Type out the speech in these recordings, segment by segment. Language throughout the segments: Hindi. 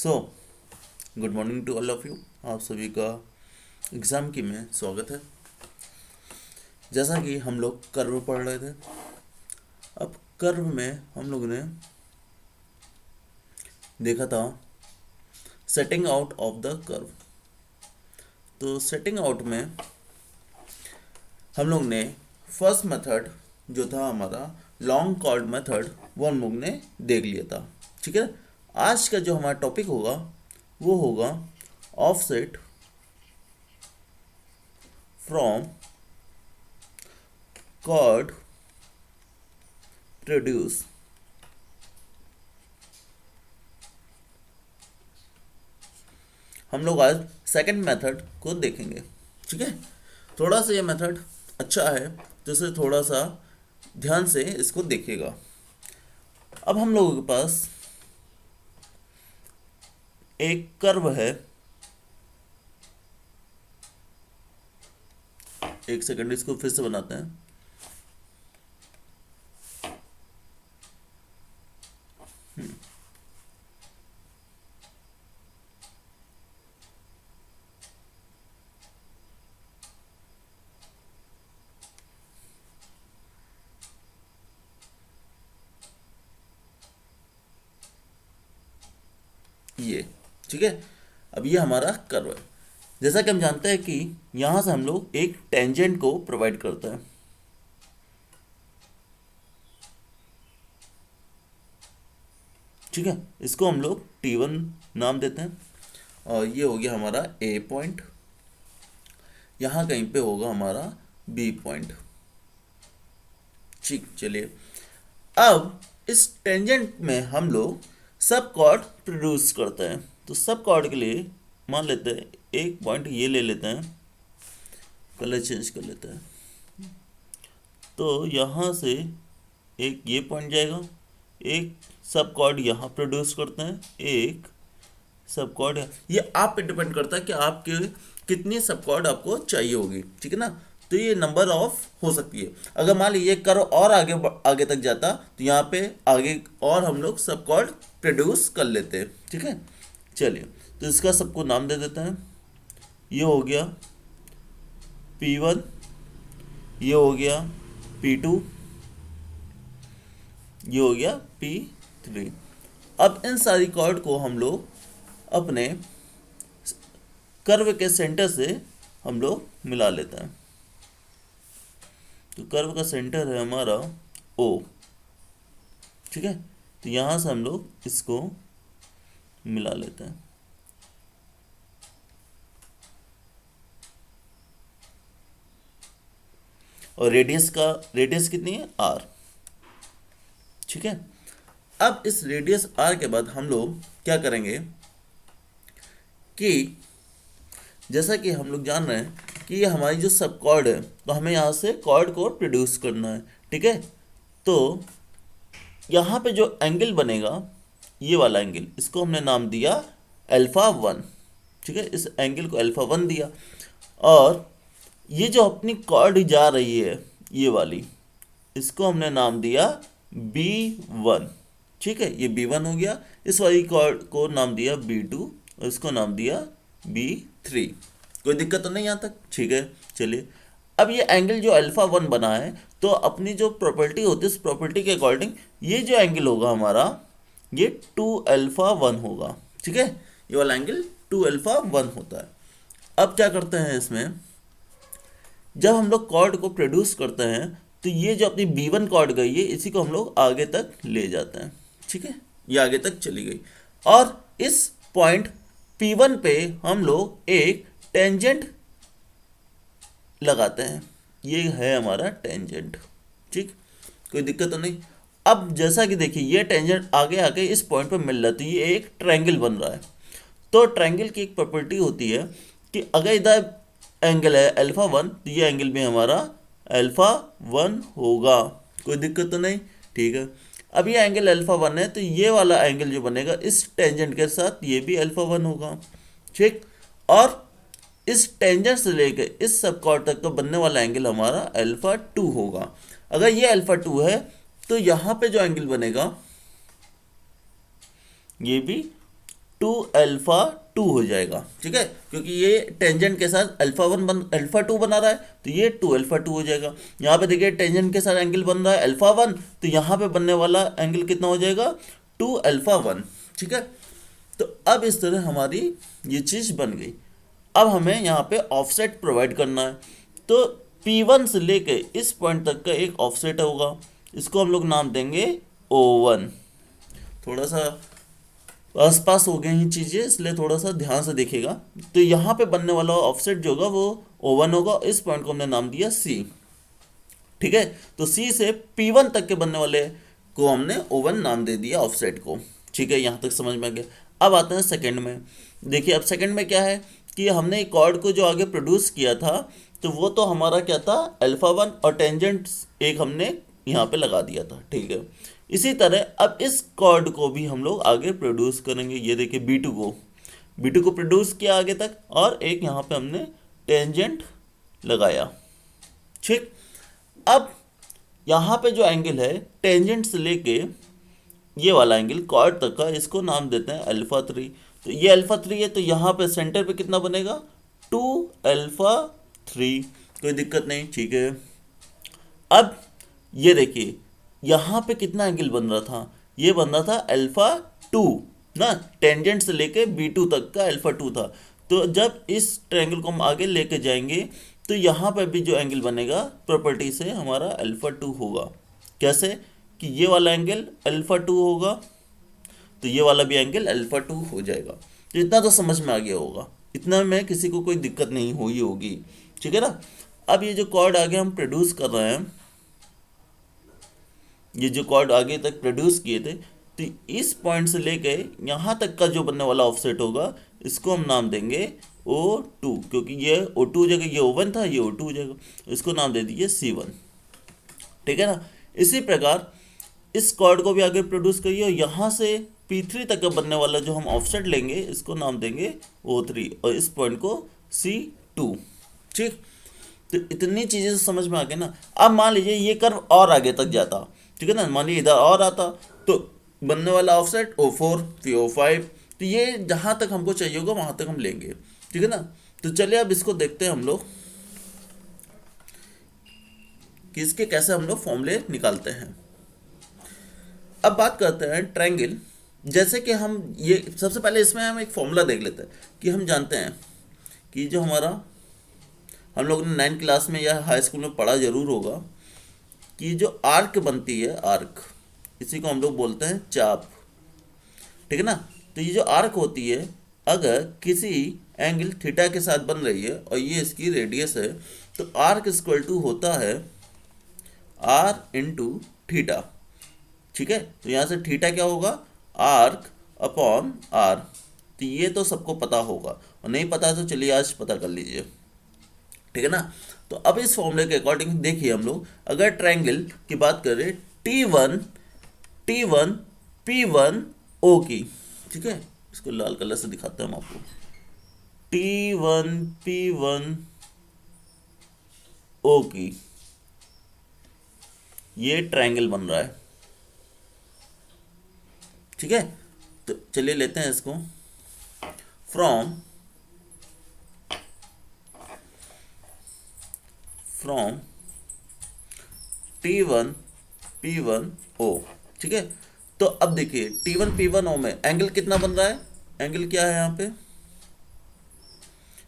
So good morning to all of you. आप सभी का एग्ज़ाम की में स्वागत है। जैसा कि हम लोग कर्व पढ़ रहे थे, अब कर्व में हम लोगों ने देखा था setting out of the curve. तो सेटिंग आउट में हम लोग ने फर्स्ट मेथड जो था हमारा लॉन्ग कॉर्ड मेथड, वो हम लोग ने देख लिया था। ठीक है, आज का जो हमारा टॉपिक होगा वो होगा ऑफसेट फ्रॉम कॉर्ड प्रोड्यूस। हम लोग आज सेकंड मेथड को देखेंगे। ठीक है, थोड़ा सा ये मेथड अच्छा है तो इसे थोड़ा सा ध्यान से इसको देखिएगा। अब हम लोगों के पास एक कर्व है, एक सेकंड इसको फिर से बनाते हैं। ये ठीक है, अब ये हमारा कर्व है। जैसा कि हम जानते हैं कि यहां से हम लोग एक टेंजेंट को प्रोवाइड करते हैं। ठीक है, इसको हम लोग T1 नाम देते हैं और ये हो गया हमारा A पॉइंट। यहाँ कहीं पे होगा हमारा B पॉइंट। ठीक, चलिए अब इस टेंजेंट में हम लोग सब कॉर्ड प्रोड्यूस करते हैं। तो सब कॉर्ड के लिए मान लेते हैं एक पॉइंट ये ले लेते हैं, कलर चेंज कर लेते हैं। तो यहाँ से एक ये पॉइंट जाएगा, एक सब कॉर्ड यहाँ प्रोड्यूस करते हैं, एक सब कॉर्ड। ये आप पे डिपेंड करता है कि आपके कितनी सब कॉर्ड आपको चाहिए होगी। ठीक है ना, तो ये नंबर ऑफ हो सकती है। अगर मान लीजिए कर्व और आगे आगे तक जाता तो यहाँ पे आगे और हम लोग सब कॉर्ड प्रोड्यूस कर लेते हैं। ठीक है, चलिए तो इसका सबको नाम दे देते हैं। ये हो गया P1, ये हो गया P2, ये हो गया P3। अब इन सारी कॉर्ड को हम लोग अपने कर्व के सेंटर से हम लोग मिला लेते हैं। तो कर्व का सेंटर है हमारा O। ठीक है, तो यहाँ से हम लोग इसको मिला लेते हैं। और रेडियस कितनी है R। ठीक है, अब इस रेडियस R के बाद हम लोग क्या करेंगे कि जैसा कि हम लोग जान रहे हैं कि ये हमारी जो सब कॉर्ड है, तो हमें यहाँ से कॉर्ड को प्रोड्यूस करना है। ठीक है, तो यहाँ पे जो एंगल बनेगा, ये वाला एंगल, इसको हमने नाम दिया α1। ठीक है, इस एंगल को α1 दिया। और ये जो अपनी कॉर्ड जा रही है ये वाली, इसको हमने नाम दिया B1। ठीक है, ये B1 हो गया। इस वाली कॉर्ड को नाम दिया B2 और इसको नाम दिया B3। कोई दिक्कत तो नहीं यहाँ तक? ठीक है, चलिए अब ये एंगल जो α1 बना है, तो अपनी जो प्रॉपर्टी होती है उस प्रॉपर्टी के अकॉर्डिंग ये जो एंगल होगा हमारा, ये 2α1 होगा। ठीक है, ये वाला एंगल 2α1 होता है। अब क्या करते हैं इसमें, जब हम लोग कॉर्ड को प्रोड्यूस करते हैं तो ये जो अपनी B1 कॉर्ड गई है, इसी को हम लोग आगे तक ले जाते हैं। ठीक है, ये आगे तक चली गई और इस पॉइंट P1 पे हम लोग एक टेंजेंट लगाते हैं। ये है हमारा टेंजेंट। ठीक, कोई दिक्कत तो नहीं। अब जैसा कि देखिए ये टेंजेंट आगे आके इस पॉइंट पे मिल रहा है, तो ये एक ट्रायंगल बन रहा है। तो ट्रायंगल की एक प्रॉपर्टी होती है कि अगर इधर एंगल है α1, तो ये एंगल भी हमारा α1 होगा। कोई दिक्कत तो नहीं? ठीक है, अब ये एंगल α1 है, तो ये वाला एंगल जो बनेगा इस टेंजेंट के साथ ये भी α1 होगा। ठीक, और इस टेंजेंट से लेकर इस सब कॉर्ड तक का बनने वाला एंगल हमारा α2 होगा। अगर ये α2 है तो यहाँ पे जो एंगल बनेगा ये भी टू अल्फा टू हो जाएगा, ठीक है, क्योंकि ये टेंजेंट के साथ अल्फा टू बना रहा है, तो ये टू अल्फा टू हो जाएगा। यहाँ पे देखिए टेंजेंट के साथ एंगल बन रहा है अल्फा वन, तो यहाँ पे बनने वाला एंगल कितना हो जाएगा, टू अल्फा वन, ठीक है। तो अब इस तरह हमारी ये चीज़ बन गई। अब हमें यहाँ पे ऑफसेट प्रोवाइड करना है, तो P1 से लेके इस पॉइंट तक का एक ऑफसेट होगा, इसको हम लोग नाम देंगे O1। थोड़ा सा आसपास हो गई चीज़ें, इसलिए थोड़ा सा ध्यान से देखिएगा। तो यहाँ पे बनने वाला ऑफसेट जो होगा वो O1 होगा, इस पॉइंट को हमने नाम दिया C, ठीक है। तो C से P1 तक के बनने वाले को हमने O1 नाम दे दिया ऑफसेट को, ठीक है। यहाँ तक समझ में आ गया। अब आते हैं सेकंड में। देखिए अब सेकंड में क्या है कि हमने एक कॉर्ड को जो आगे प्रोड्यूस किया था, तो वो तो हमारा क्या था, अल्फा वन, और टेंजेंट एक हमने यहाँ पे लगा दिया था, ठीक है। इसी तरह अब इस कॉर्ड को भी हम लोग आगे प्रोड्यूस करेंगे। ये देखिए B2 को प्रोड्यूस किया आगे तक, और एक यहाँ पे हमने टेंजेंट लगाया, ठीक। अब यहाँ पे जो एंगल है टेंजेंट से लेके ये वाला एंगल कॉर्ड तक का, इसको नाम देते हैं अल्फा थ्री। तो ये अल्फा थ्री है, तो यहाँ पे सेंटर पे कितना बनेगा, टू अल्फा थ्री, कोई दिक्कत नहीं, ठीक है। अब ये देखिए यहाँ पे कितना एंगल बन रहा था, ये बन रहा था अल्फा टू ना, टेंजेंट से लेके B2 तक का अल्फा टू था। तो जब इस ट्रायंगल को हम आगे लेके जाएंगे, तो यहाँ पर भी जो एंगल बनेगा प्रॉपर्टी से हमारा अल्फा टू होगा। कैसे कि ये वाला एंगल अल्फा टू होगा, तो ये वाला भी एंगल अल्फा टू हो जाएगा। तो इतना तो समझ में आ गया होगा, इतना में किसी को कोई दिक्कत नहीं हुई होगी, ठीक है ना। अब ये जो कॉर्ड आगे हम प्रोड्यूस कर रहे हैं, ये जो कॉर्ड आगे तक प्रोड्यूस किए थे, तो इस पॉइंट से लेके यहाँ तक का जो बनने वाला ऑफसेट होगा, इसको हम नाम देंगे O2, क्योंकि ये O2 हो जाएगा, ये O1 था, ये O2 हो जाएगा, इसको नाम दे दीजिए C1, ठीक है ना। इसी प्रकार इस कॉर्ड को भी आगे प्रोड्यूस करिए, और यहाँ से P3 तक का बनने वाला जो हम ऑफसेट लेंगे, इसको नाम देंगे O3, और इस पॉइंट को C2, ठीक। तो इतनी चीज़ें समझ में आ गई ना। अब मान लीजिए ये कर्व और आगे तक जाता, ठीक है ना, मान लीजिए इधर और आता, तो बनने वाला ऑफसेट O4 फिर O5, तो ये जहाँ तक हमको चाहिए होगा वहाँ तक हम लेंगे, ठीक है ना। तो चलिए अब इसको देखते हैं हम लोग कि इसके कैसे हम लोग फॉर्मूले निकालते हैं। अब बात करते हैं ट्रायंगल। जैसे कि हम ये सबसे पहले इसमें हम एक फॉर्मूला देख लेते हैं कि हम जानते हैं कि जो हमारा, हम लोग ने 9th क्लास में या हाई स्कूल में पढ़ा जरूर होगा कि जो आर्क बनती है, आर्क, इसी को हम लोग बोलते हैं चाप, ठीक है ना। तो ये जो आर्क होती है, अगर किसी एंगल थीटा के साथ बन रही है और ये इसकी रेडियस है, तो आर्क इक्वल टू होता है R इंटू थीटा, ठीक है। तो यहाँ से थीटा क्या होगा, आर्क अपॉन R। तो ये तो सबको पता होगा, और नहीं पता तो चलिए आज पता कर लीजिए, ठीक है ना। तो अब इस फॉर्मूले के अकॉर्डिंग देखिए हम लोग अगर ट्रायंगल की बात करें T1 P1 O की, ठीक है, इसको लाल कलर से दिखाते हैं हम आपको, T1 P1 O की, ये ट्रायंगल बन रहा है, ठीक है। तो चलिए लेते हैं इसको, फ्रॉम T1 P1 O, ठीक है। तो अब देखिए T1 P1 O में एंगल कितना बन रहा है, एंगल क्या है यहाँ पे,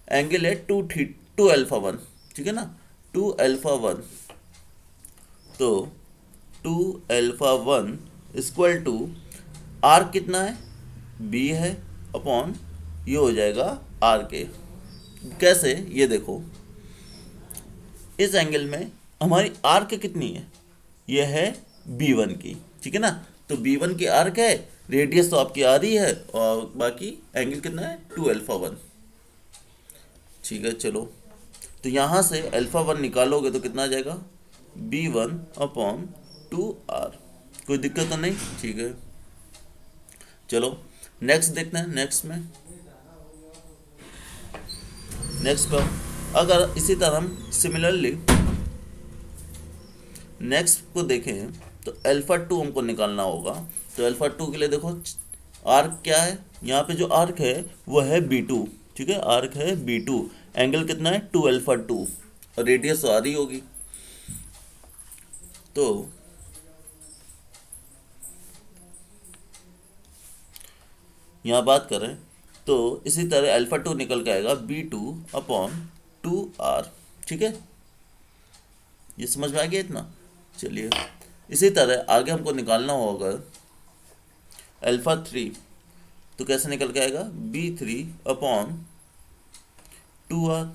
एंगल है टू अल्फा वन, ठीक है ना, टू अल्फा वन। तो two alpha one equal to R कितना है, बी है, अपॉन ये हो जाएगा आर के। कैसे, ये देखो इस एंगल में हमारी आर्क कितनी है, ये है B1 की, ठीक है ना। तो B1 की आर्क है, रेडियस तो आपकी आ रही है, और बाकी एंगल कितना है, टू अल्फा वन, ठीक है। चलो तो यहाँ से अल्फा वन निकालोगे तो कितना आ जाएगा, B1 अपॉन 2R, कोई दिक्कत तो नहीं, ठीक है। चलो नेक्स्ट देखते हैं। नेक्स्ट का अगर इसी तरह हम सिमिलरली नेक्स्ट को देखें, तो अल्फा टू हमको निकालना होगा। तो अल्फा टू के लिए देखो आर्क क्या है, यहाँ पे जो आर्क है वो है B2, ठीक है, आर्क है B2, एंगल कितना है 2 अल्फा 2, और रेडियस आ रही होगी। तो यहाँ बात करें तो इसी तरह अल्फा 2 निकल के आएगा B2/2R, ठीक है, ये समझ में आ गया इतना। चलिए इसी तरह आगे हमको निकालना होगा अल्फा 3, तो कैसे निकल के आएगा B3/2R।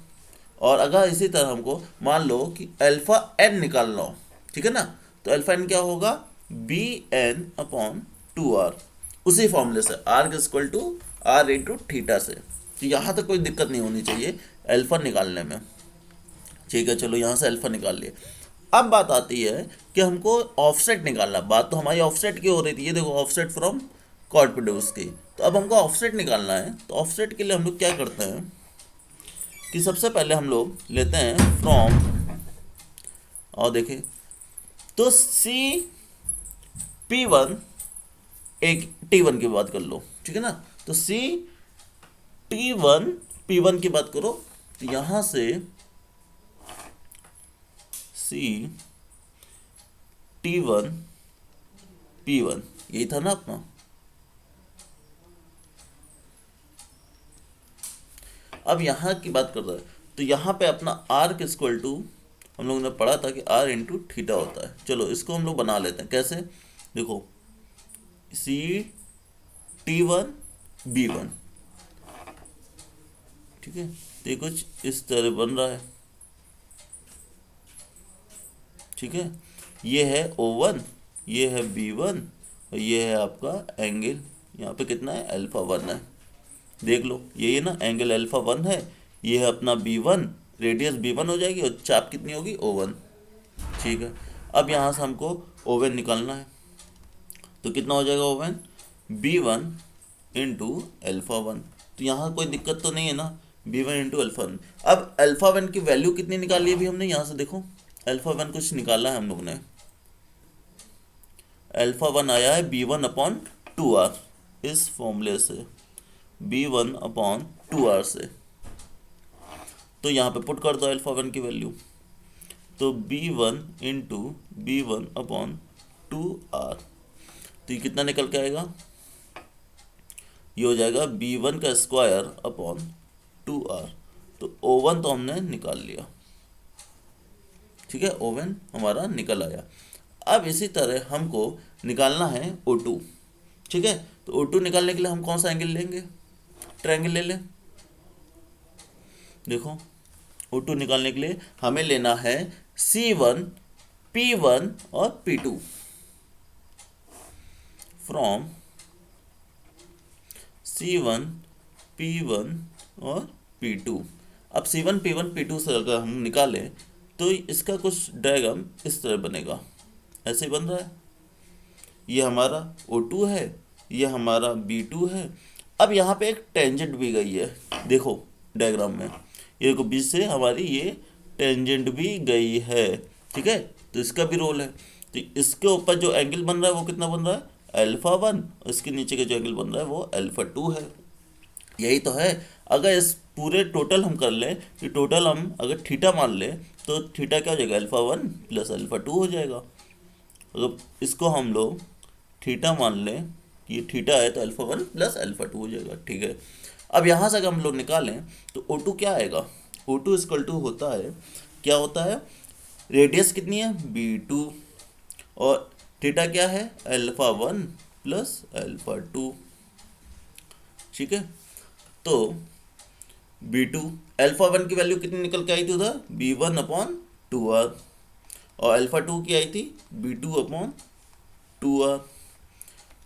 और अगर इसी तरह हमको मान लो कि अल्फा n निकालना हो, ठीक है ना, तो अल्फा n क्या होगा Bn/2R, उसी फॉर्मूले से R equal to R into theta से। तो यहाँ तक कोई दिक्कत नहीं होनी चाहिए अल्फा निकालने में, ठीक है। चलो यहाँ से अल्फा निकाल लिए। अब बात आती है कि हमको ऑफसेट निकालना। बात तो हमारी ऑफसेट की हो रही थी, ये देखो ऑफसेट फ्रॉम कॉर्ड प्रोड्यूस की। तो अब हमको ऑफसेट निकालना है। तो ऑफसेट के लिए हम लोग क्या करते हैं कि सबसे पहले हम लोग लेते हैं फ्रॉम, और देखें तो P1, एक T1 की बात कर लो, ठीक है ना, तो P1 की बात करो, तो यहां से T1 P1 यही था ना अपना। अब यहाँ की बात कर रहे हैं तो यहाँ पे अपना आर्क इक्वल टू, हम लोगों ने पढ़ा था कि R इंटू थीटा होता है। चलो इसको हम लोग बना लेते हैं। कैसे, देखो T1 B1, ठीक है, तो ये कुछ इस तरह बन रहा है, ठीक है। ये है O1, ये है B1, और ये है आपका एंगल, यहाँ पे कितना है अल्फा 1 है। देख लो ये ना एंगल अल्फा 1 है, ये है अपना B1, रेडियस B1 हो जाएगी, और चाप कितनी होगी O1, ठीक है। अब यहाँ से हमको O1 निकालना है, तो कितना हो जाएगा O1 B1 इंटू अल्फा 1। तो यहाँ कोई दिक्कत तो नहीं है ना, B1 इंटू अल्फा 1। अब अल्फा 1 की वैल्यू कितनी निकाली है अभी हमने, यहाँ से देखो अल्फा 1 कुछ निकाला है हम लोग ने। अल्फा 1 आया है B1/2R, इस फॉर्मूले से B1/2R से। तो यहाँ पे पुट कर दो अल्फा 1 की वैल्यू, तो B1 इंटू B1/2R, तो ये कितना निकल के आएगा, ये हो जाएगा B1 का स्क्वायर/2R। तो O1 तो हमने निकाल लिया, ठीक है, O1 हमारा निकल आया। अब इसी तरह हमको निकालना है O2, ठीक है। तो O2 निकालने के लिए हम कौन सा एंगल लेंगे, ट्रायंगल ले लें। देखो O2 निकालने के लिए हमें लेना है C1 P1 और P2 फ्रॉम C1 P1 और P2। अब C1 P1 P2 से अगर हम निकालें तो इसका कुछ डायग्राम इस तरह बनेगा, ऐसे बन रहा है। ये हमारा O2 है, ये हमारा B2 है। अब यहाँ पे एक टेंजेंट भी गई है, देखो डायग्राम में, ये देखो बीच से हमारी ये टेंजेंट भी गई है, ठीक है। तो इसका भी रोल है। तो इसके ऊपर जो एंगल बन रहा है वो कितना बन रहा है अल्फा 1, और इसके नीचे का जो एंगल बन रहा है वो अल्फा 2 है। यही तो है। अगर इस पूरे टोटल हम कर लें कि टोटल हम अगर थीटा मान लें तो थीटा क्या हो जाएगा अल्फा 1 प्लस अल्फा 2 हो जाएगा। अगर इसको हम लोग थीटा मान लें कि ये थीटा है तो अल्फा 1 प्लस अल्फा 2 हो जाएगा, ठीक है। अब यहाँ से अगर हम लोग निकालें तो O2 क्या आएगा, O2 इक्वल टू होता है, क्या होता है, रेडियस कितनी है B2, और थीटा क्या है अल्फा 1 प्लस अल्फा 2, ठीक है। तो B2 अल्फा 1 की वैल्यू कितनी निकल के आई थी उधर B1/2R, और अल्फा 2 की आई थी B2/2R।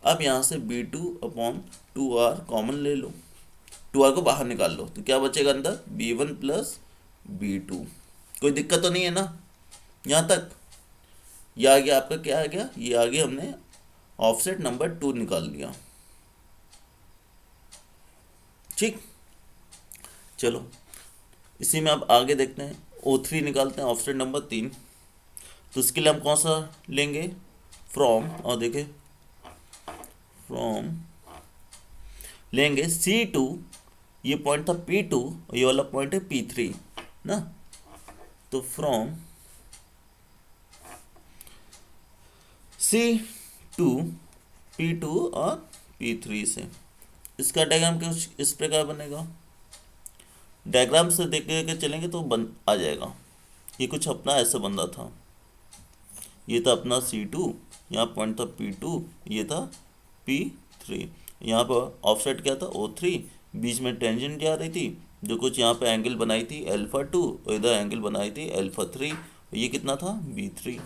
अब यहाँ से B2/2R कॉमन ले लो, 2R को बाहर निकाल लो, तो क्या बचेगा अंदर B1 प्लस B2। कोई दिक्कत तो नहीं है ना यहाँ तक। ये आ गया आपका, क्या आ गया, ये आगे हमने ऑफसेट नंबर 2 निकाल लिया, ठीक। चलो इसी में अब आगे देखते हैं, O3 निकालते हैं, ऑफसेट नंबर 3। तो इसके लिए हम कौन सा लेंगे फ्रॉम, और देखें फ्रॉम लेंगे C2, ये पॉइंट था P2 और ये वाला पॉइंट है P3 ना। तो फ्रॉम C2 P2 और P3 से इसका डायग्राम कुछ इस प्रकार बनेगा। डायग्राम से देख के चलेंगे तो बन आ जाएगा। ये कुछ अपना ऐसा बन रहा था, ये था अपना C2, यहाँ पॉइंट था P2, ये था P3, यहाँ पर ऑफसेट क्या था O3, बीच में टेंजेंट आ रही थी जो कुछ यहाँ पे एंगल बनाई थी α2 और इधर एंगल बनाई थी α3, ये कितना था B3।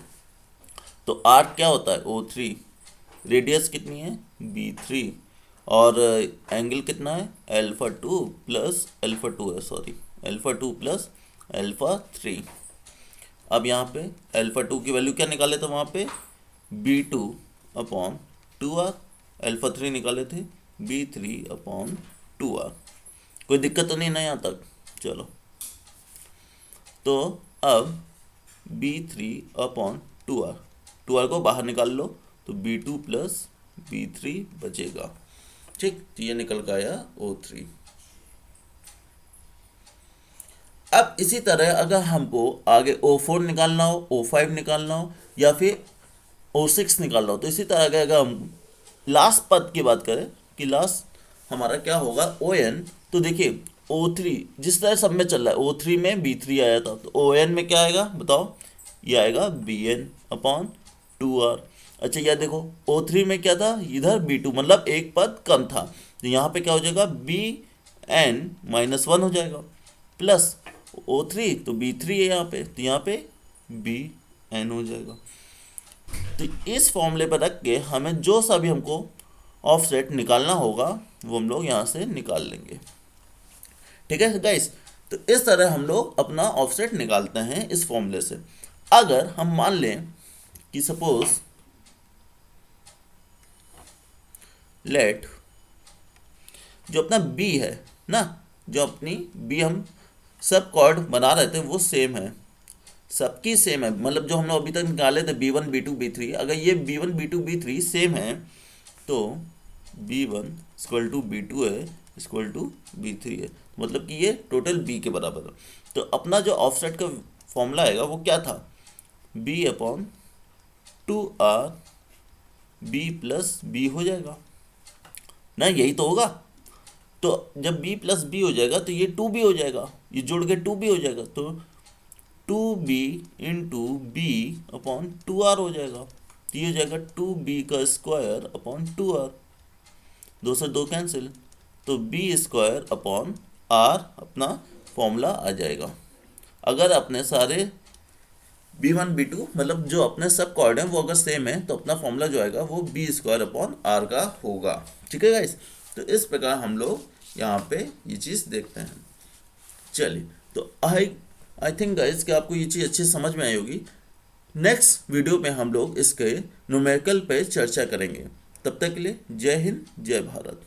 तो आर्क क्या होता है O3, रेडियस कितनी है B3 और एंगल कितना है α2 प्लस α2 है, सॉरी α2 प्लस α3। अब यहाँ पे α2 की वैल्यू क्या निकाले थे वहाँ पे B2 अपॉन 2R, α3 निकाले थे B3 अपॉन 2R। कोई दिक्कत तो नहीं ना यहाँ तक? चलो, तो अब B3 अपॉन 2R, 2R को बाहर निकाल लो तो B2 प्लस B3 बचेगा। ठीक, तो ये निकल के आया O3। अब इसी तरह अगर हमको आगे O4 निकालना हो, O5 निकालना हो या फिर O6 निकालना हो, तो इसी तरह अगर हम लास्ट पद की बात करें कि लास्ट हमारा क्या होगा ON, तो देखिए O3 जिस तरह सब में चल रहा है, O3 में B3 आया था तो ON में क्या आएगा बताओ, ये आएगा BN अपॉन 2R। अच्छा यह देखो O3 में क्या था, इधर B2 मतलब एक पद कम था, तो यहाँ पे क्या हो जाएगा BN -1 हो जाएगा, प्लस O3 तो B3 है यहाँ पे, तो यहाँ पे BN हो जाएगा। तो इस फॉर्मूले पर रख के हमें जो सा भी हमको ऑफसेट निकालना होगा वो हम लोग यहाँ से निकाल लेंगे। ठीक है गाइस, तो इस तरह हम लोग अपना ऑफसेट निकालते हैं इस फॉर्मूले से। अगर हम मान लें कि सपोज लेट जो अपना B है ना, जो अपनी B हम सब कॉर्ड बना रहे थे वो सेम है, सबकी सेम है, मतलब जो हम लोग अभी तक निकाले थे B1 B2 B3, अगर ये B1 B2 B3 सेम है तो B1 इक्वल टू B2 है इक्वल टू B3 है, मतलब कि ये टोटल B के बराबर है। तो अपना जो ऑफसेट का फॉर्मूला आएगा वो क्या था, B upon 2R B plus B हो जाएगा ना, यही तो होगा। तो जब B प्लस B हो जाएगा तो ये 2B हो जाएगा, ये जोड़ के 2B हो जाएगा, तो 2B into B upon 2R हो जाएगा, तो ये हो जाएगा 2B का स्क्वायर अपॉन 2R, 2 से 2 कैंसिल, तो B स्क्वायर अपॉन R अपना फॉर्मूला आ जाएगा। अगर अपने सारे B1 B2 मतलब जो अपने सब कॉर्ड हैं वो अगर सेम है तो अपना फॉर्मूला जो आएगा वो B स्क्वायर अपॉन R का होगा। ठीक है गाइस, तो इस प्रकार हम लोग यहाँ पे ये चीज़ देखते हैं। चलिए, तो आई थिंक गाइस कि आपको ये चीज़ अच्छी समझ में आई होगी। नेक्स्ट वीडियो में हम लोग इसके न्यूमेरिकल पे चर्चा करेंगे। तब तक के लिए जय हिंद जय भारत।